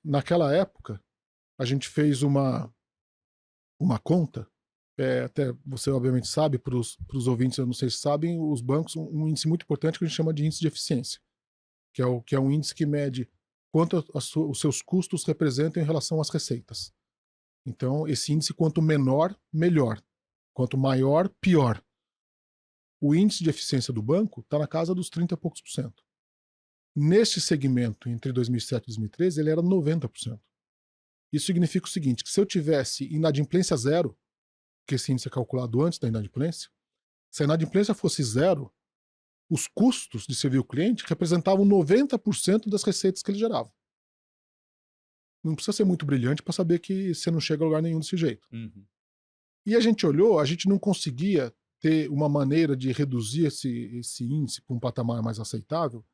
Naquela época, a gente fez uma conta, até você obviamente sabe, para os ouvintes, eu não sei se sabem, os bancos, um índice muito importante que a gente chama de índice de eficiência, que é um índice que mede quanto os seus custos representam em relação às receitas. Então, esse índice, quanto menor, melhor. Quanto maior, pior. O índice de eficiência do banco está na casa dos 30 e poucos por cento. Neste segmento, entre 2007 e 2013, ele era 90%. Isso significa o seguinte, que se eu tivesse inadimplência zero, que esse índice é calculado antes da inadimplência, se a inadimplência fosse zero, os custos de servir o cliente representavam 90% das receitas que ele gerava. Não precisa ser muito brilhante para saber que você não chega a lugar nenhum desse jeito. Uhum. E a gente olhou, a gente não conseguia ter uma maneira de reduzir esse índice para um patamar mais aceitável,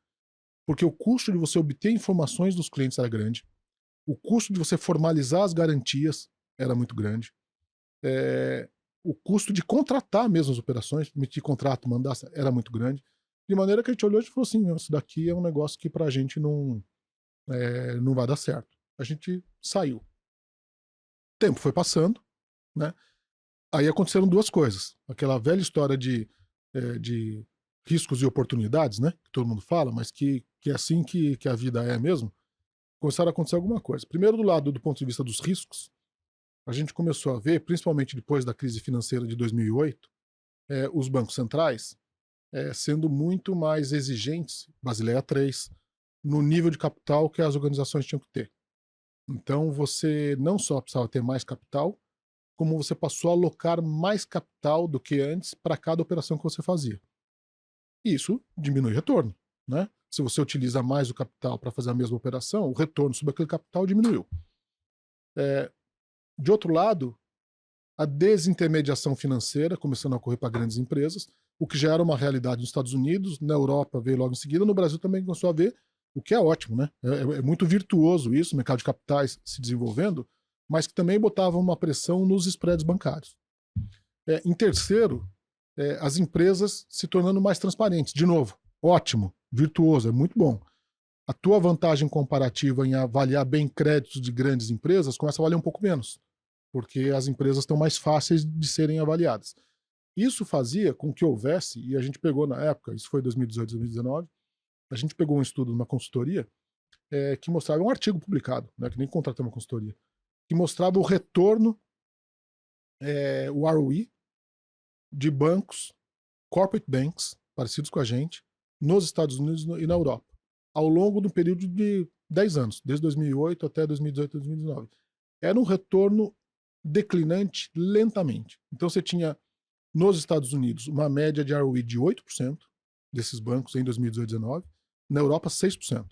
porque o custo de você obter informações dos clientes era grande, o custo de você formalizar as garantias era muito grande, o custo de contratar mesmo as operações, emitir contrato, mandar, era muito grande, de maneira que a gente olhou e falou assim, isso daqui é um negócio que pra gente não vai dar certo. A gente saiu. O tempo foi passando, né? Aí aconteceram duas coisas. Aquela velha história de riscos e oportunidades, né? Que todo mundo fala, mas que é assim que a vida é mesmo. Começaram a acontecer alguma coisa. Primeiro, do ponto de vista dos riscos, a gente começou a ver, principalmente depois da crise financeira de 2008, os bancos centrais sendo muito mais exigentes, Basileia III, no nível de capital que as organizações tinham que ter. Então, você não só precisava ter mais capital, como você passou a alocar mais capital do que antes para cada operação que você fazia. E isso diminui o retorno, né? Se você utiliza mais o capital para fazer a mesma operação, o retorno sobre aquele capital diminuiu. De outro lado, a desintermediação financeira começando a ocorrer para grandes empresas, o que já era uma realidade nos Estados Unidos, na Europa veio logo em seguida, no Brasil também começou a ver, o que é ótimo, né? É muito virtuoso isso, o mercado de capitais se desenvolvendo, mas que também botava uma pressão nos spreads bancários. Em terceiro, as empresas se tornando mais transparentes. De novo, ótimo, virtuoso, é muito bom. A tua vantagem comparativa em avaliar bem créditos de grandes empresas começa a valer um pouco menos, porque as empresas estão mais fáceis de serem avaliadas. Isso fazia com que houvesse, e a gente pegou na época, isso foi 2018, 2019, a gente pegou um estudo numa consultoria que mostrava, um artigo publicado, né, que nem contratou uma consultoria, que mostrava o retorno, o ROE, de bancos, corporate banks, parecidos com a gente, nos Estados Unidos e na Europa, ao longo do período de 10 anos, desde 2008 até 2018, 2019. Era um retorno declinante lentamente. Então você tinha, nos Estados Unidos, uma média de ROE de 8% desses bancos em 2018 e 2019, na Europa 6%.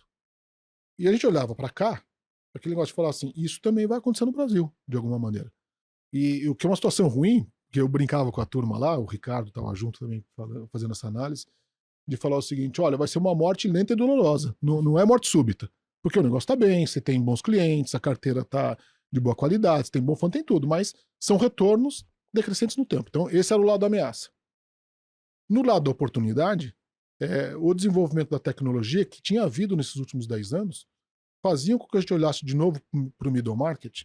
E a gente olhava para cá, aquele negócio de falar assim, isso também vai acontecer no Brasil, de alguma maneira. E o que é uma situação ruim, que eu brincava com a turma lá, o Ricardo estava junto também fazendo essa análise, de falar o seguinte, olha, vai ser uma morte lenta e dolorosa, não é morte súbita, porque o negócio está bem, você tem bons clientes, a carteira está de boa qualidade, você tem bom fundo, tem tudo, mas são retornos decrescentes no tempo. Então esse era o lado da ameaça. No lado da oportunidade, o desenvolvimento da tecnologia que tinha havido nesses últimos 10 anos, faziam com que a gente olhasse de novo para o middle market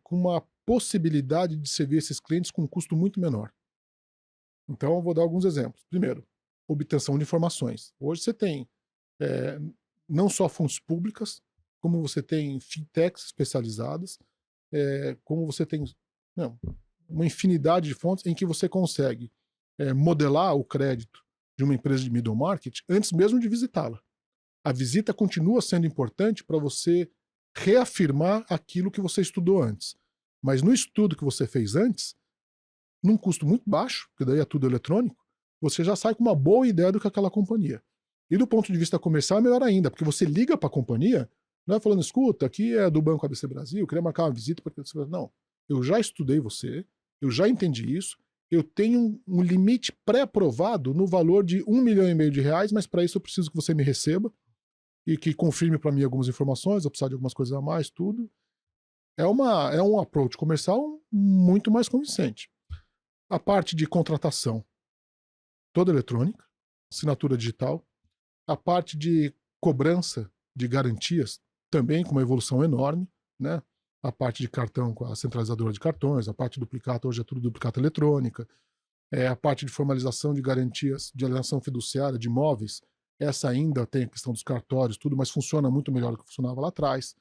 com uma possibilidade de servir esses clientes com um custo muito menor. Então, eu vou dar alguns exemplos. Primeiro, obtenção de informações. Hoje você tem não só fontes públicas, como você tem fintechs especializadas, como você tem uma infinidade de fontes em que você consegue modelar o crédito de uma empresa de middle market antes mesmo de visitá-la. A visita continua sendo importante para você reafirmar aquilo que você estudou antes. Mas no estudo que você fez antes, num custo muito baixo, porque daí é tudo eletrônico, você já sai com uma boa ideia do que é aquela companhia. E do ponto de vista comercial é melhor ainda, porque você liga para a companhia, não é falando, escuta, aqui é do Banco ABC Brasil, eu queria marcar uma visita para você. Não, eu já estudei você, eu já entendi isso, eu tenho um limite pré-aprovado no valor de R$1,5 milhão, mas para isso eu preciso que você me receba e que confirme para mim algumas informações, eu precisar de algumas coisas a mais, tudo. É um approach comercial muito mais convincente. A parte de contratação, toda eletrônica, assinatura digital. A parte de cobrança de garantias, também com uma evolução enorme, né? A parte de cartão com a centralizadora de cartões, a parte de duplicato, hoje é tudo duplicata eletrônica, a parte de formalização de garantias de alienação fiduciária de imóveis, essa ainda tem a questão dos cartórios, tudo, mas funciona muito melhor do que funcionava lá atrás.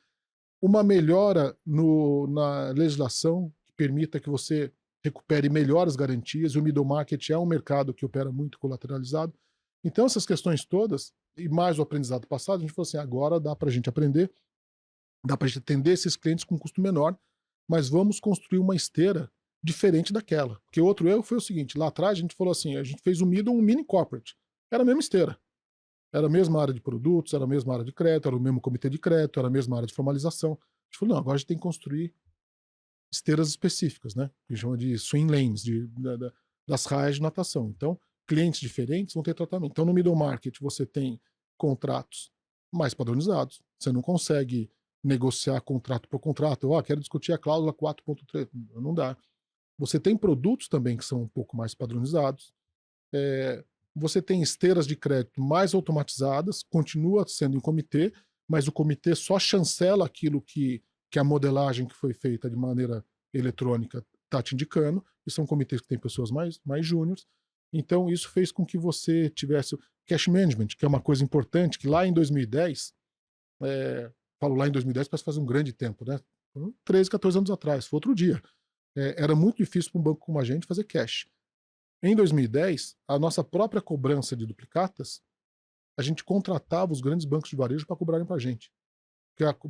Uma melhora na legislação que permita que você recupere melhor as garantias, e o middle market é um mercado que opera muito colateralizado. Então, essas questões todas, e mais o aprendizado passado, a gente falou assim, agora dá para a gente aprender, dá para a gente atender esses clientes com um custo menor, mas vamos construir uma esteira diferente daquela. Porque outro erro foi o seguinte, lá atrás a gente falou assim, a gente fez o middle um mini corporate, era a mesma esteira. Era a mesma área de produtos, era a mesma área de crédito, era o mesmo comitê de crédito, era a mesma área de formalização. A gente falou, não, agora a gente tem que construir esteiras específicas, né? Que chama de swim lanes, das raias de natação. Então, clientes diferentes vão ter tratamento. Então, no middle market, você tem contratos mais padronizados. Você não consegue negociar contrato por contrato. Quero discutir a cláusula 4.3. Não dá. Você tem produtos também que são um pouco mais padronizados. Você tem esteiras de crédito mais automatizadas, continua sendo em comitê, mas o comitê só chancela aquilo que a modelagem que foi feita de maneira eletrônica está te indicando, e são comitês que têm pessoas mais júniores. Então, isso fez com que você tivesse o cash management, que é uma coisa importante, que lá em 2010, falo lá em 2010, parece fazer um grande tempo, né? 13, 14 anos atrás, foi outro dia. Era muito difícil para um banco como a gente fazer cash. Em 2010, a nossa própria cobrança de duplicatas, a gente contratava os grandes bancos de varejo para cobrarem para a gente.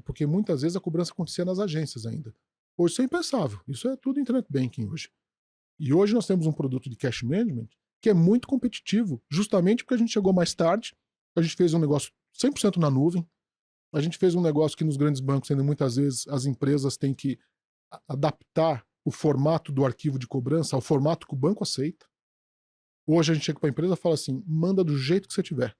Porque muitas vezes a cobrança acontecia nas agências ainda. Hoje isso é impensável. Isso é tudo internet banking hoje. E hoje nós temos um produto de cash management que é muito competitivo, justamente porque a gente chegou mais tarde, a gente fez um negócio 100% na nuvem, a gente fez um negócio que nos grandes bancos ainda muitas vezes as empresas têm que adaptar o formato do arquivo de cobrança ao formato que o banco aceita. Hoje a gente chega para a empresa e fala assim, manda do jeito que você tiver.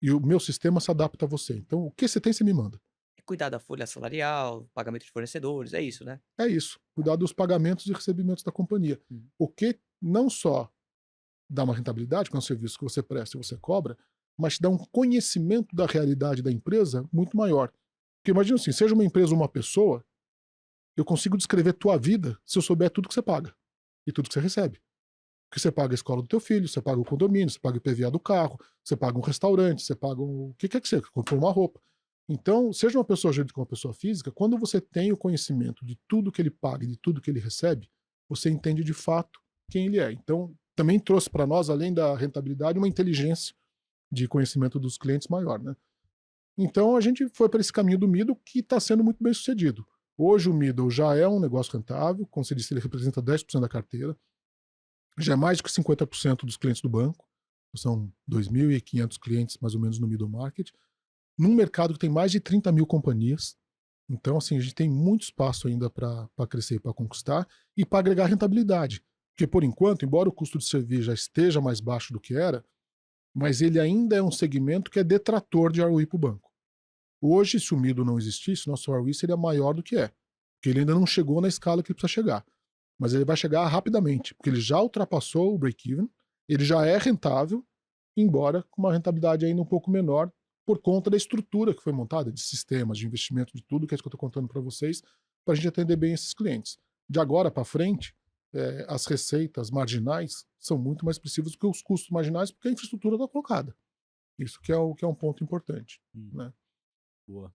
E o meu sistema se adapta a você. Então, o que você tem, você me manda. Cuidar da folha salarial, pagamento de fornecedores, é isso, né? É isso. Cuidar dos pagamentos e recebimentos da companhia. Uhum. O que não só dá uma rentabilidade, que é um serviço que você presta e você cobra, mas te dá um conhecimento da realidade da empresa muito maior. Porque imagina assim, seja uma empresa ou uma pessoa, eu consigo descrever tua vida se eu souber tudo que você paga e tudo que você recebe. Porque você paga a escola do teu filho, você paga o condomínio, você paga o IPVA do carro, você paga um restaurante, você paga o que quer que seja, comprou uma roupa. Então, seja uma pessoa jurídica ou uma pessoa física, quando você tem o conhecimento de tudo que ele paga e de tudo que ele recebe, você entende de fato quem ele é. Então, também trouxe para nós, além da rentabilidade, uma inteligência de conhecimento dos clientes maior, né? Então, a gente foi para esse caminho do Middle que está sendo muito bem sucedido. Hoje o Middle já é um negócio rentável, como você disse, ele representa 10% da carteira, já é mais do que 50% dos clientes do banco, são 2.500 clientes mais ou menos no middle market, num mercado que tem mais de 30 mil companhias. Então, assim, a gente tem muito espaço ainda para crescer e para conquistar e para agregar rentabilidade. Porque, por enquanto, embora o custo de serviço já esteja mais baixo do que era, mas ele ainda é um segmento que é detrator de ROI para o banco. Hoje, se o Middle não existisse, nosso ROI seria maior do que é, porque ele ainda não chegou na escala que ele precisa chegar. Mas ele vai chegar rapidamente, porque ele já ultrapassou o break-even, ele já é rentável, embora com uma rentabilidade ainda um pouco menor, por conta da estrutura que foi montada, de sistemas, de investimento, de tudo que é isso que eu estou contando para vocês, para a gente atender bem esses clientes. De agora para frente, as receitas marginais são muito mais expressivas do que os custos marginais, porque a infraestrutura está colocada. Isso que é um ponto importante. Hum, Né? boa.